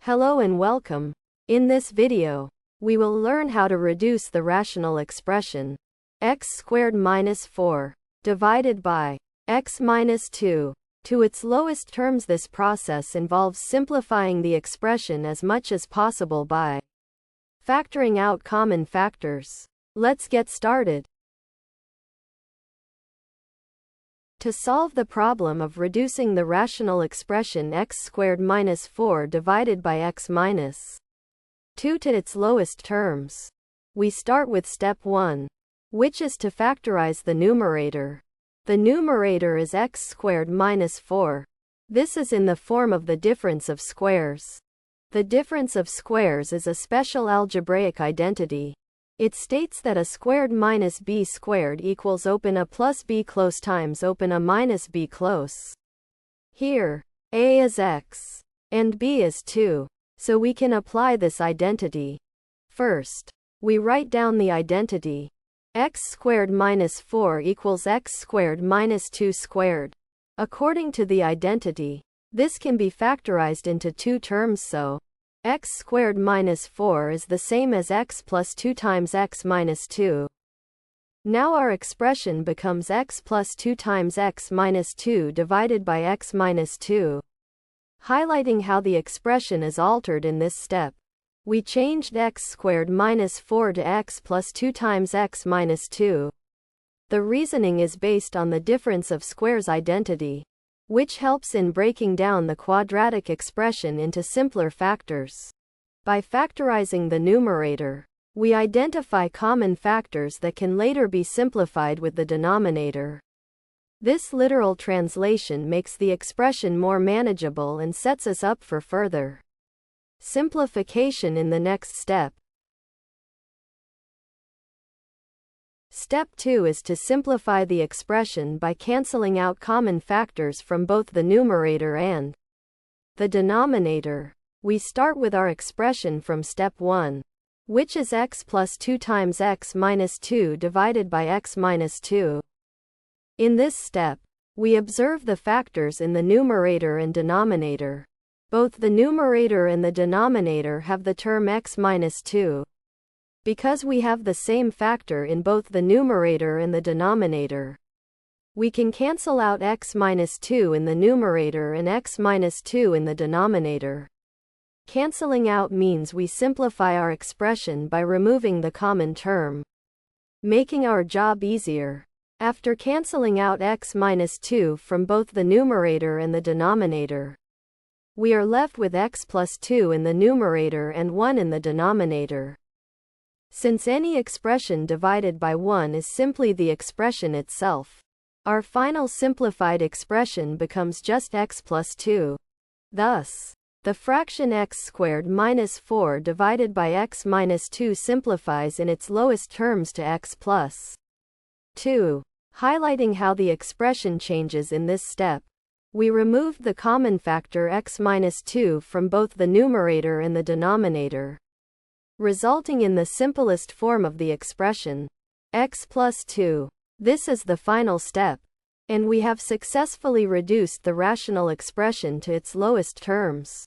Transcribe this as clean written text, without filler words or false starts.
Hello and welcome. In this video, we will learn how to reduce the rational expression x squared minus 4 divided by x minus 2 to its lowest terms. This process involves simplifying the expression as much as possible by factoring out common factors. Let's get started. To solve the problem of reducing the rational expression x squared minus 4 divided by x minus 2 to its lowest terms, we start with step 1, which is to factorize the numerator. The numerator is x squared minus 4. This is in the form of the difference of squares. The difference of squares is a special algebraic identity. It states that a squared minus b squared equals open a plus b close times open a minus b close. Here, a is x, and b is 2, so we can apply this identity. First, we write down the identity. X squared minus 4 equals x squared minus 2 squared. According to the identity, this can be factorized into two terms, so x squared minus 4 is the same as x plus 2 times x minus 2. Now our expression becomes x plus 2 times x minus 2 divided by x minus 2. Highlighting how the expression is altered in this step, we changed x squared minus 4 to x plus 2 times x minus 2. The reasoning is based on the difference of squares identity, which helps in breaking down the quadratic expression into simpler factors. By factorizing the numerator, we identify common factors that can later be simplified with the denominator. This literal translation makes the expression more manageable and sets us up for further simplification in the next step. Step 2 is to simplify the expression by canceling out common factors from both the numerator and the denominator. We start with our expression from step 1, which is x plus 2 times x minus 2 divided by x minus 2. In this step, we observe the factors in the numerator and denominator. Both the numerator and the denominator have the term x minus 2. Because we have the same factor in both the numerator and the denominator, we can cancel out x minus 2 in the numerator and x minus 2 in the denominator. Canceling out means we simplify our expression by removing the common term, making our job easier. After canceling out x minus 2 from both the numerator and the denominator, we are left with x plus 2 in the numerator and 1 in the denominator. Since any expression divided by 1 is simply the expression itself, our final simplified expression becomes just x plus 2. Thus, the fraction x squared minus 4 divided by x minus 2 simplifies in its lowest terms to x plus 2. Highlighting how the expression changes in this step, we removed the common factor x minus 2 from both the numerator and the denominator, resulting in the simplest form of the expression, x plus 2. This is the final step, and we have successfully reduced the rational expression to its lowest terms.